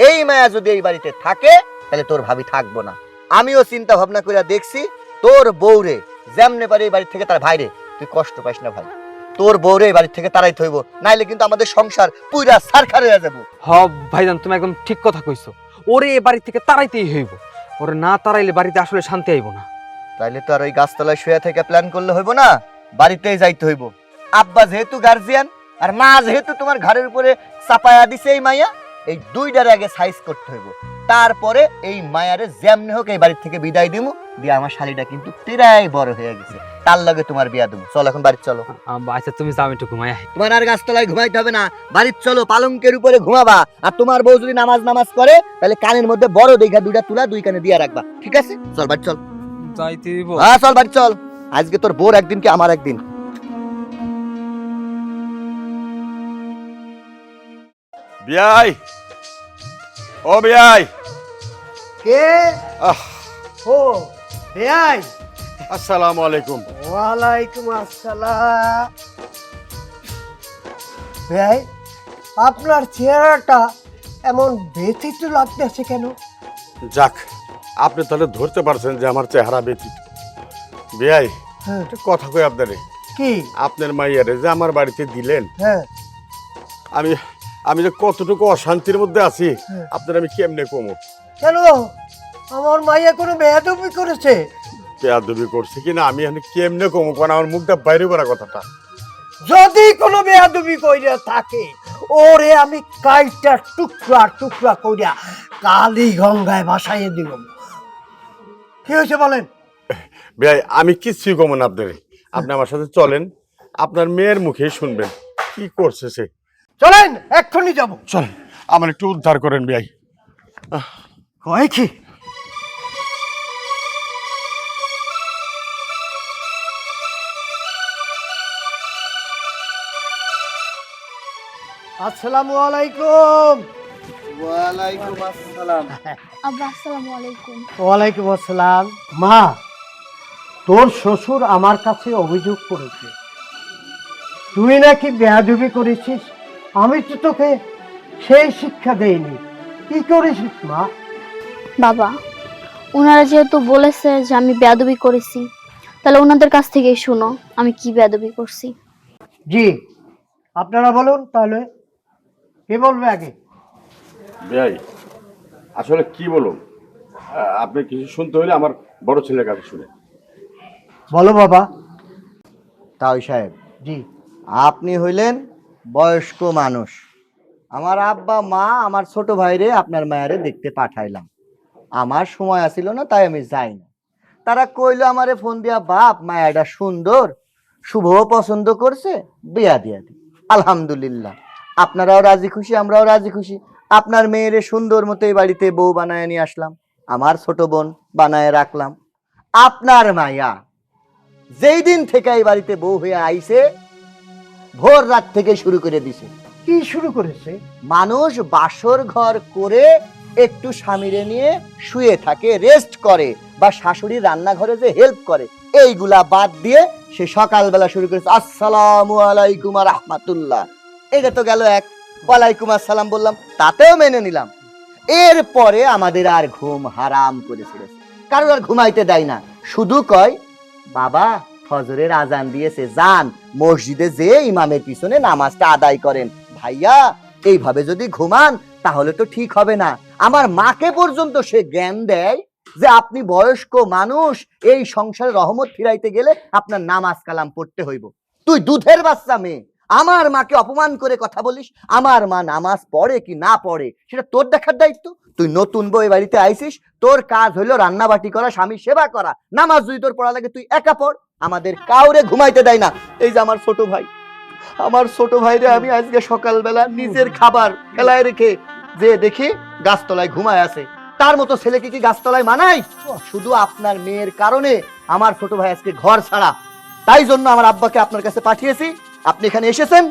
এই মায়া যদি এই বাড়িতে থাকে তাহলে তোর ভাবি থাকবো না। আমিও চিন্তা ভাবনা করে দেখছি, তোর বউরে যেমনে পারে এই বাড়ি থেকে তার ভাইরে, তুই কষ্ট পাইস না ভাই, তোর বউরে এই বাড়ি থেকে তারাই থইব, নাইলে কিন্তু আমাদের সংসার পুরা সারখার হয়ে যাবো। হ ভাইজান, তুমি একদম ঠিক কথা কইছো। ওরে এ বাড়ি থেকে তাড়াইতেই হইব, ওরে না তাড়াইলে বাড়িতে আসলে শান্তি আইব না। তাইলে তো আর ওই গাছতলায় শুয়ে থেকে প্ল্যান করলে হইব না, বাড়িতেই যাইতে হইব। আব্বা যেহেতু গার্জিয়ান আর মা যেহেতু তোমার ঘরের উপরে চাপায়া দিছে এই মাইয়া, এই দুইটার আগে সাইজ করতে হইব। তারপরে এই মায়ারে যেমনি হোক এই বাড়ি থেকে বিদায় দিমু, দিয়ে আমার শালিটা কিন্তু তেরাই বড় হয়ে গেছে, তার লগে তোমার বিয়া দেবো। চলো এখন বাড়ি চলো। আচ্ছা তুমি যাও, একটু ঘুমাই আই। তোমার আর গাছতলায় ঘুমাইতে হবে না, বাড়ির চলো, পালঙ্কের উপরে ঘুমাবা। আর তোমার বউ যদি নামাজ নামাজ করে তাহলে কানের মধ্যে বড় দেখা 2টা তুলা 2 কানে দিয়া রাখবা, ঠিক আছে? চল বাড়ি চল। যাইতে দিব? হ্যাঁ চল বাড়ি চল, আজকে তোর বোর একদিন কি আমার একদিন। বিয়াই, ও বিয়াই। কে? আহ, ও বেয়াই, আসসালামু আলাইকুম। ওয়ালাইকুম আসসালাম। বেয়াই, আপনার চেহারাটা এমন ব্যথিত লাগতেছে কেন? যাক, আপনি তাহলে ধরতে পারছেন যে আমার চেহারা ব্যতীত। বিয়াই, হ্যাঁ। একটা কথা কই আপনারে, কি? আপনার মাইয়ারে যে আমার বাড়িতে দিলেন, হ্যাঁ, আমি আমি যে কতটুকু অশান্তির মধ্যে আছি হ্যাঁ। আপনার আমি কেমনে কমো। কেন? আমার মাইয়া কোনো বেয়াদবি করেছে? বেয়াদবি করছে কিনা আমি এখানে কেমনে কমো, কারণ আমার মুখটা বাইরে করা কথাটা। যদি কোনো বেয়াদবি কইরা থাকে, ওরে আমি কাইটা টুকরা টুকরা কইরা কালী গঙ্গায় ভাসাইয়ে দিব। কি হয়েছে বলেন? ভাই আমি কিচ্ছুই কমন আপনারে, আপনি আমার সাথে চলেন, আপনার মেয়ের মুখে শুনবেন কি করছে সে। চলেন এক্ষুনি যাব। চলেন, আমার একটু উদ্ধার করেন ভাই। কয় কি? আসসালামু আলাইকুম। ওয়ালাইকুম আসসালাম। আব্বা আসসালামু আলাইকুম। ওয়ালাইকুম আসসালাম। মা, তোর শ্বশুর আমার কাছে অভিযোগ করেছে তুই নাকি বেয়াদবি করেছিস। আমি তো তোকে সেই শিক্ষা দেইনি, কি করেছিস মা? বাবা, ওনারা যেহেতু বলেছে যে আমি বেয়াদবি করেছি, তাহলে ওনাদের কাছ থেকেই শুনো আমি কি বেয়াদবি করছি। জি, আপনারা বলুন তাহলে, কে বলবে আগে? ভাই আসলে কি বলুন, আপনি কিছু শুনতে হলে আমার বড় ছেলের কাছে শুনে। বলো বাবা। তাই সাহেব, জি। আপনি হইলেন বয়স্ক মানুষ। আমার আব্বা মা আমার ছোট ভাইরে আপনার মায়ারে দেখতে পাঠাইলাম। আমার সময় আসিল না, তাই আমি যাই না। তারা কইলো আমারে ফোন দিয়া, বাপ মায়াটা সুন্দর, শুভও পছন্দ করছে, বিয়া দিয়া দি। আলহামদুলিল্লাহ, আপনারাও রাজি খুশি, আমরাও রাজি খুশি। আপনার মেয়েরে সুন্দর মতো এই বাড়িতে বউ বানায় নিয়ে আসলাম, আমার ছোট বোন বানায় রাখলাম। আপনার মায়া যেই দিন থেকে এই বাড়িতে বউ হয়ে আইছে, ভোর রাত থেকে শুরু করে দিছে। কি শুরু করেছে? মানুষ বাসর ঘর করে একটু স্বামীরে নিয়ে শুয়ে থাকে, রেস্ট করে, বা শাশুড়ির রান্নাঘরে যে হেল্প করে, এইগুলা বাদ দিয়ে সে সকালবেলা শুরু করেছে আসসালামু আলাইকুম ওয়া রাহমাতুল্লাহ। এটা তো গেল এক, ওয়ালাইকুম আসসালাম বললাম, তাতেও মেনে নিলাম। এরপরে আমাদের আর ঘুম হারাম করে ছেড়েছে, কারোর আর ঘুমাইতে দেয় না। শুধু কয়, বাবা ফজরের আজান দিয়েছে, যান মসজিদে যে ইমামের পিছনে নামাজটা আদায় করেন। ভাইয়া এইভাবে যদি ঘুমান তাহলে তো ঠিক হবে না। আমার মাকে পর্যন্ত সে জ্ঞান দেয় যে আপনি বয়স্ক মানুষ, এই সংসারে রহমত ফিরাইতে গেলে আপনার নামাজ কালাম পড়তে হইব। তুই দুধের বাচ্চা মেয়ে, আমার মাকে অপমান করে কথা বলিস। আমার মা নামাজ পড়ে কি না পড়ে সেটা তোর দেখার দায়িত্ব। তুই নতুন বউ বাড়িতে আইসিস, তোর কাজ হইলো রান্না বাটি করা, স্বামী সেবা করা। নামাজ যদি তোর পড়া লাগে তুই একা পড়, আমাদের কাউরে ঘুমাইতে দেয় না। এই যে আমার ছোট ভাই, আমার ছোট ভাইরে আমি আজকে সকালবেলা নিজের খাবার ফেলায় রেখে যে দেখি গাছতলায় ঘুমায় আছে। তার মতো ছেলেকে কি গাছতলায় মানায়? শুধু আপনার মেয়ের কারণে আমার ছোট ভাই আজকে ঘর ছাড়া। তাই জন্য আমার আব্বাকে আপনার কাছে পাঠিয়েছি, আপনি এখানে এসেছেন,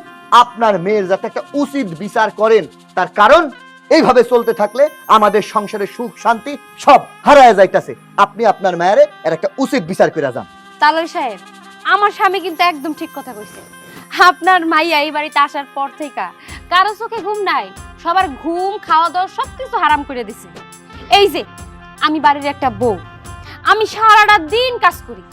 আপনার মেয়ের যাতে একটা উচিত বিচার করেন। তার কারণ এইভাবে চলতে থাকলে আমাদের সংসারের সুখ শান্তি সব হারায় যাইতেছে। আপনি আপনার মেয়েরে এর একটা উচিত বিচার করে যান। তালয় সাহেব, আমার স্বামী কিন্তু একদম ঠিক কথা কইছে। আপনার মাইয়া এই বাড়িতে আসার পর থেকে কারো চোখে ঘুম নাই, সবার ঘুম খাওয়া দাওয়া সবকিছু হারাম করে দিছে। এই যে আমি বাড়ির একটা বউ, আমি সারাটা দিন কাজ করি।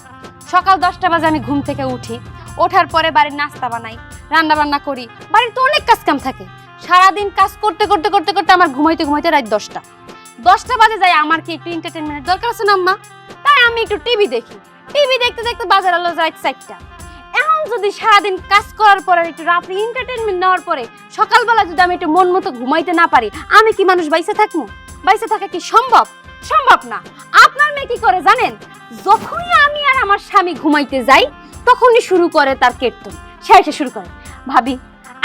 সকাল 10টা বাজে আমি ঘুম থেকে উঠি, ওঠার পরে বাড়ির নাস্তা বানাই, রান্না বান্না করি, বাড়ির তো অনেক কাজ কাম থাকে। সারাদিন কাজ করতে করতে করতে করতে আমার ঘুমাইতে ঘুমাইতে রাত 10টা বাজে যায়। আমার কি একটু এন্টারটেইনমেন্টের দরকার আছে না আম্মা? তাই আমি একটু টিভি দেখি, টিভি দেখতে দেখতে বাজার আলো যায় 4টা। এখন যদি সারাদিন কাজ করার পরে একটু রাত্রে এন্টারটেইনমেন্ট নেওয়ার পরে সকালবেলা যদি আমি একটু মন মতো ঘুমাইতে না পারি, আমি কি মানুষ বাইসে থাকবো? বাইসে থাকা কি সম্ভব? সম্ভব না। আপনার মেয়ে কি করে জানেন? যখনই আমি আর আমার স্বামী ঘুমাইতে যাই তখনই শুরু করে তার কীর্তন। সে এসে শুরু করে, ভাবি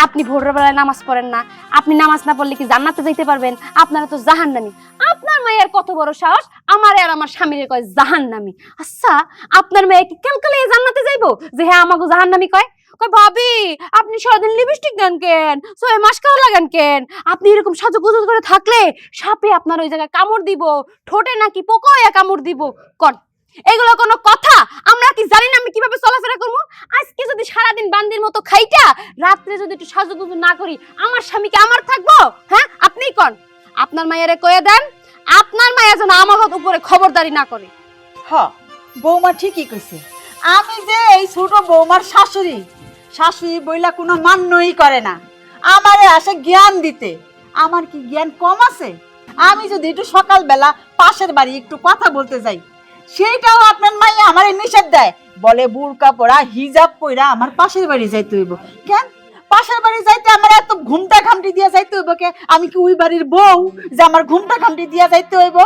আপনি ভোরবেলায় নামাজ পড়েন না, আপনি নামাজ না পড়লে কি জান্নাতে যাইতে পারবেন? আপনারা তো জাহান্নামী। আপনার মায়ের কত বড় সাহস আমারে আর আমার স্বামীরে কয় জাহান্নামী। আচ্ছা, আপনার মেয়ে কি কালকালে জান্নাতে যাইবো যে হ্যাঁ আমাকে জাহান্নামী কয়? কয় ভাবি আপনি সারাদিন লিপস্টিক দেন কেন, সোয়ে মাস্কারা লাগান কেন? আপনি এরকম সাজুগুজু করে থাকলে সাপে আপনার ওই জায়গায় কামড় দিব, ঠোঁটে নাকি পোকায় কামড় দিব। কন এগুলো কোনো কথা? আমরা কি জানি না আমি কিভাবে চলাফেরা করবো? আজকে যদি সারাদিন বান্দির মতো খাইটা রাত্রে যদি একটু সাজুগুজু না করি, আমার স্বামীকে আমার থাকবো? হ্যাঁ আপনিই কন। আপনার মায়েরে কয়ে দেন আপনার মায়া যেন আমার উপরে খবরদারি না করে। হ, বৌমা ঠিকই কইছে। আমি যে এই ছোট বৌমার শাশুড়ি, শাশুড়ি বইলা কোনো মান্যই করে না, আমারে আসে জ্ঞান দিতে। আমার কি জ্ঞান কম আছে? আমি যদি একটু সকালবেলা পাশের বাড়ি একটু কথা বলতে যাই, সেইটাও আপনার মাইয়া আমারে নিষেধ দেয়, বলে বুরকা পরা হিজাব পরা আমার পাশের বাড়ি যাইতে হইব। কেন পাশের বাড়ি যাইতে আমার এত ঘুমটা ঘামটি দিয়া যাইতে হইব? কে আমি কি ওই বাড়ির বউ যে আমার ঘুমটা ঘামটি দিয়া যাইতে হইব?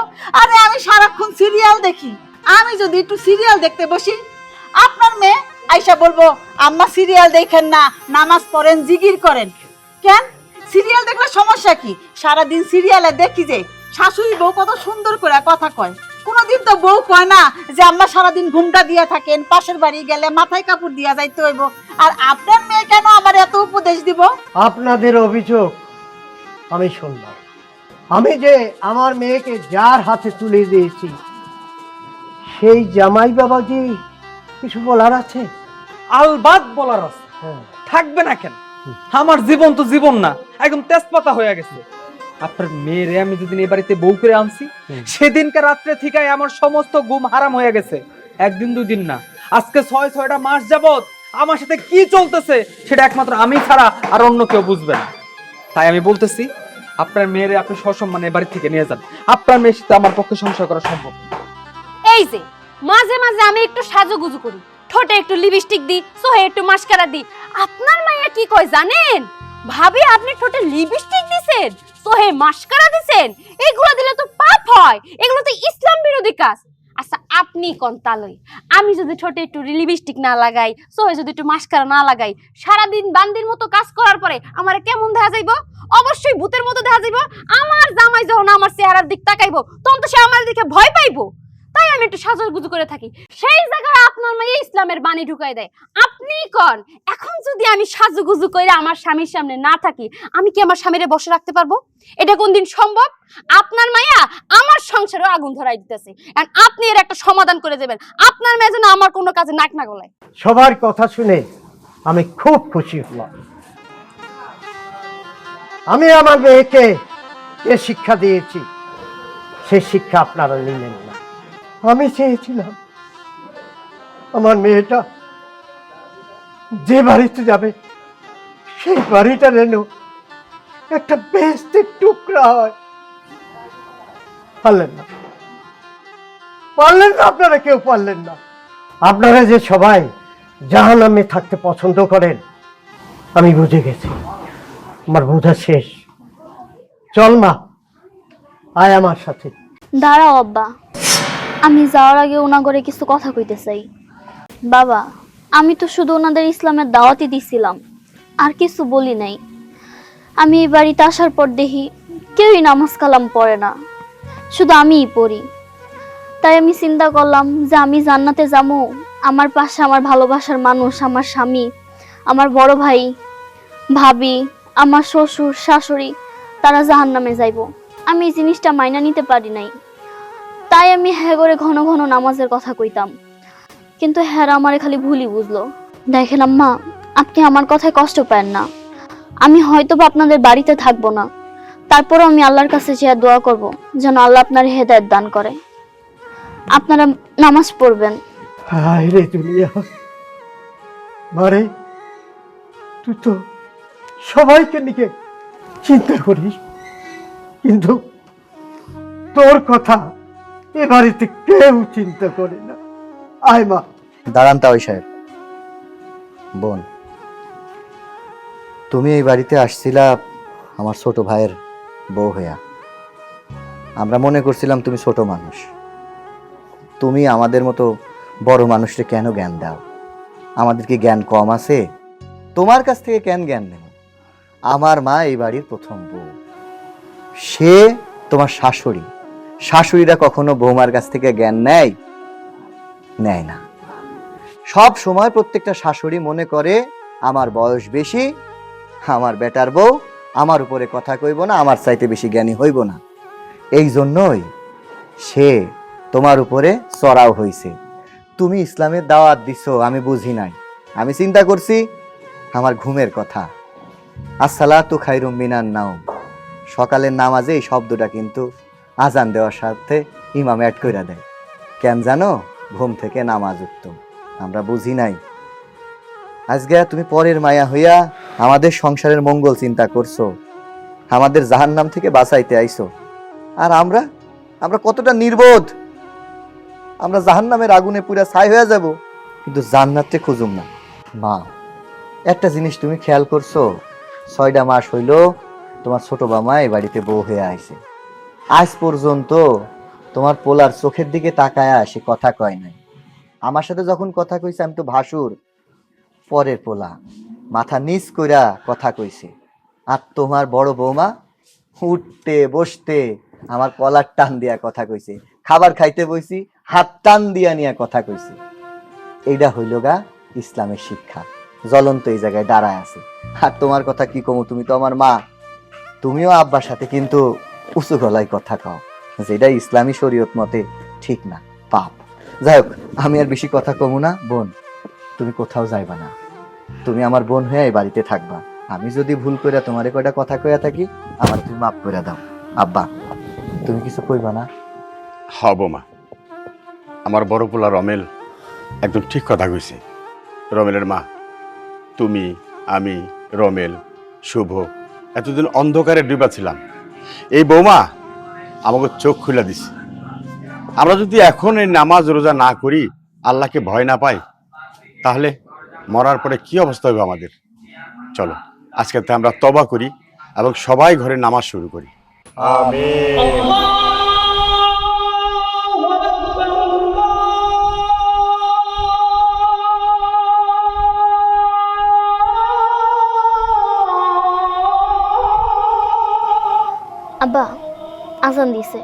আরে আমি সারাক্ষণ সিরিয়াল দেখি, আমি যদি একটু সিরিয়াল দেখতে বসি, আপনার মেয়ে আইসা বলবো আম্মা সিরিয়াল দেখেন না, নামাজ পড়েন, জিকির করেন। কেন সিরিয়াল দেখলে সমস্যা কি? সারাদিন সিরিয়ালে দেখি যে শাশুড়ি বউ কত সুন্দর করে কথা কয়। কোনোদিন তো বউ কয় না যে আম্মা সারাদিন ঘুমটা দিয়া থাকেন, পাশের বাড়ি গেলে মাথায় কাপড় দিয়া যাইতে হইব। আর আপনার মেয়ে কেন আমার এত উপদেশ দিব? আপনাদের অভিযোগ আমি শুনলাম। আমি যে আমার মেয়েকে যার হাতে তুলে দিয়েছি, সেই জামাই বাবাজি কিছু বলার আছে? আলবাত বলার আছে, হ্যাঁ। থাকবে না কেন? আমার জীবন তো জীবন না, একদম তেজপাতা হয়ে গেছে। আপনার মেয়েরে আমি যেদিন এই বাড়িতে বউ করে আনছি, সেদিনকার রাত্রে থেকে আমার সমস্ত ঘুম হারাম হয়ে গেছে। একদিন দুদিন না, আজকে 6-6টা মাস যাবত আমার সাথে কি চলতেছে সেটা একমাত্র আমি ছাড়া আর অন্য কেউ বুঝবে না। তাই আমি বলতেছি, আপনার মেয়েরে আপনি সসম্মানে এই বাড়ি থেকে নিয়ে যান। আপনার মেয়ের সাথে আমার পক্ষে সংসার করা সম্ভব। এই যে মাঝে মাঝে আমি একটু সাজুগুজু করি, ঠোঁটে একটু লিপস্টিক দিই, সোহে একটু মাস্কারা দিই। আপনার মাইয়া কি কয় জানেন? ভাবি আপনি ঠোঁটে লিপস্টিক দিছেন, সোহে মাস্কারা দিছেন, এগুলো দিলে তো পাপ হয়, এগুলো তো ইসলাম বিরোধী কাজ। আচ্ছা আপনি কোন তালই, আমি যদি ঠোঁটে একটু লিপস্টিক না লাগাই, সোহে যদি একটু মাস্কারা না লাগাই, সারাদিন বান্দির মতো কাজ করার পরে আমার কেমন দেখা যাইব? অবশ্যই ভূতের মতো দেখা যাইব। আমার জামাই যখন আমার চেহারার দিক তাকাইবো, তখন তো সে আমার দিকে ভয় পাইবো। তাই আমি একটু সাজুগুজু করে থাকি। সেই জায়গায় আপনার মাইয়া ইসলামের বাণী ঢুকাই দেয়। আপনি কোন, এখন যদি আমি সাজুগুজু করে আমার স্বামীর সামনে না থাকি, আমি কি আমার স্বামীরে বসে রাখতে পারবো? এটা কোনদিন সম্ভব? আপনার মাইয়া আমার সংসারে আগুন ধরাই দিতেছে, আর আপনি এর একটা সমাধান করে দেবেন। আপনার মেয়ে যেন আমার কোনো কাজে নাক না গলায়। সবার কথা শুনে আমি খুব খুশি হলাম। আমি আমার মেয়েকে যে শিক্ষা দিয়েছি, সেই শিক্ষা আপনারা নিলেন না। আমি চেয়েছিলাম আমার মেয়েটা যে বাড়িতে যাবে, সেই বাড়িটা যেন একটা বেহেশতের টুকরা হয়। পারলেন না, পারলেন না, আপনারা কেউ পারলেন না। আপনারা যে সবাই জাহান্নামে থাকতে পছন্দ করেন, আমি বুঝে গেছি। আমার বোঝা শেষ। চল মা, আয় আমার সাথে। দাঁড়াও আব্বা, আমি যাওয়ার আগে ওনাগরে কিছু কথা কইতে চাই। বাবা, আমি তো শুধু ওনাদের ইসলামের দাওয়াতই দিছিলাম, আর কিছু বলি নাই। আমি এই বাড়িতে আসার পর দেখি কেউই নামাজ কালাম পড়ে না, শুধু আমিই পড়ি। তাই আমি চিন্তা করলাম যে আমি জান্নাতে যাবো, আমার পাশে আমার ভালোবাসার মানুষ, আমার স্বামী, আমার বড় ভাই, ভাবি, আমার শ্বশুর শাশুড়ি, তারা জাহান্নামে যাইব। আমি এই জিনিসটা মাইনা নিতে পারি নাই। তাই আমি হ্যাঁ করে ঘন ঘন নামাজের কথা কইতাম, কিন্তু হ্যাঁ আমারে খালি ভুলই বুঝলো। দেখেন আম্মা, আপনি আমার কথায় কষ্ট পান না। আমি হয়তো বা আপনাদের বাড়িতে থাকবো না, তারপরও আমি আল্লাহর কাছে চেয়ে দোয়া করব যেন আল্লাহ আপনার হেদায়েত দান করে। আপনারা নামাজ পড়বেন। হায় রে দুনিয়া, মারে তুই তো সবাইকে নিয়ে চিন্তা করিস, কিন্তু তোর কথা এ বাড়িতে কেউ চিন্তা করে না। আয় মা। দাঁড়ান তাওই সাহেব, বোন, তুমি এই বাড়িতে আসছিলা আমার ছোট ভাইয়ের বউ হইয়া। আমরা মনে করছিলাম তুমি ছোট মানুষ, তুমি আমাদের মতো বড় মানুষকে কেন জ্ঞান দাও? আমাদের কি জ্ঞান কম আছে? তোমার কাছ থেকে কেন জ্ঞান নেব? আমার মা এই বাড়ির প্রথম বউ, সে তোমার শাশুড়ি। শাশুড়িরা কখনো বৌমার কাছ থেকে জ্ঞান নেয় না। সব সময় প্রত্যেকটা শাশুড়ি মনে করে আমার বয়স বেশি, আমার বেটার বউ আমার উপরে কথা কইব না, আমার চাইতে বেশি জ্ঞানী হইব না। এই জন্যই সে তোমার উপরে চড়াও হইছে। তুমি ইসলামের দাওয়াত দিছো, আমি বুঝি নাই। আমি চিন্তা করছি আমার ঘুমের কথা। আসসালাতু খায়রুম মিনান নাওম, সকালের নামাজে এই শব্দটা কিন্তু আজান দেওয়ার সাথে ইমাম অ্যাড করে দেয়। কেন জানো? ঘুম থেকে নামাজ উঠতো। আমরা বুঝি নাই। আজকে তুমি পরের মায়া হইয়া আমাদের সংসারের মঙ্গল চিন্তা করছো, আমাদের জাহান্নাম থেকে বাঁচাইতে আইছো। আর আমরা কতটা নির্বোধ! আমরা জাহান্নামের আগুনে পুরা ছাই হয়ে যাব, কিন্তু জান্নাতে খুঁজুম না। মা, একটা জিনিস তুমি খেয়াল করছো? 6টা মাস হইল তোমার ছোট বাবা এই বাড়িতে বউ হয়ে আইছে। আজ পর্যন্ত তোমার পোলার চোখের দিকে তাকায়া সে কথা কয় নাই। আমার সাথে যখন কথা কইছে আমি তো ভাসুর পরের পোলা, মাথা নিচ কইরা কথা কইছে। আর তোমার বড় বৌমা উঠতে বসতে আমার কলার টান দিয়া কথা কইছে, খাবার খাইতে বইছি হাত টান দিয়া নিয়ে কথা কইছে। এইটা হইল গা ইসলামের শিক্ষা, জ্বলন্ত এই জায়গায় দাঁড়ায় আছে। আর তোমার কথা কি কমু, তুমি তো আমার মা, তুমিও আব্বার সাথে কিন্তু উঁচু গলায় কথা কও, যেটা ইসলামী শরীয়ত মতে ঠিক না, পাপ। যাই হোক, আমি আর বেশি কথা কমু না। বোন, তুমি কোথাও যাইবা না, তুমি আমার বোন হয়ে এই বাড়িতে থাকবা। আমি যদি ভুল কইরা তোমারে কয়টা কথা কইয়া থাকি, আমার তুমি মাফ করে দাও। আব্বা, তুমি কিছু কইবা না? হব মা, আমার বড় পোলা রমেল একদম ঠিক কথা কইছে। রমেলের মা, তুমি, আমি, রমেল, শুভ এতদিন অন্ধকারে ডুবা ছিলাম, এই বৌমা আমাকে চোখ খুলে দিছে। আমরা যদি এখন এই নামাজ রোজা না করি, আল্লাহকে ভয় না পাই, তাহলে মরার পরে কি অবস্থা হবে আমাদের? চলো আজকে আমরা তওবা করি এবং সবাই ঘরে নামাজ শুরু করি। আমিন। আব্বা, আজান দিছে,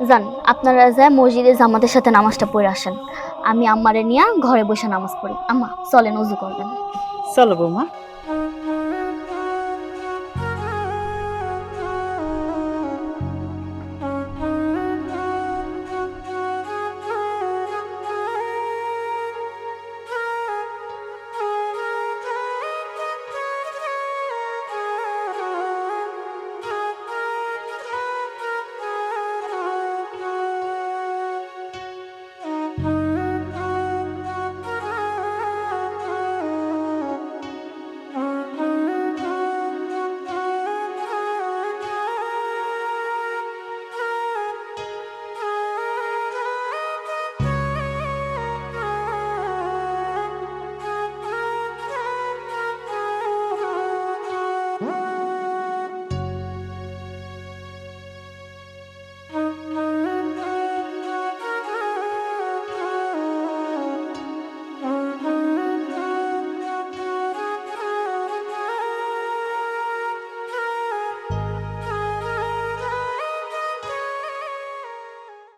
যান আপনারা যায় মসজিদে জামাতের সাথে নামাজটা পড়ে আসেন। আমি আম্মারে নিয়ে ঘরে বসে নামাজ পড়ি। আম্মা চলেন, ওযু করবেন। চলো বৌমা।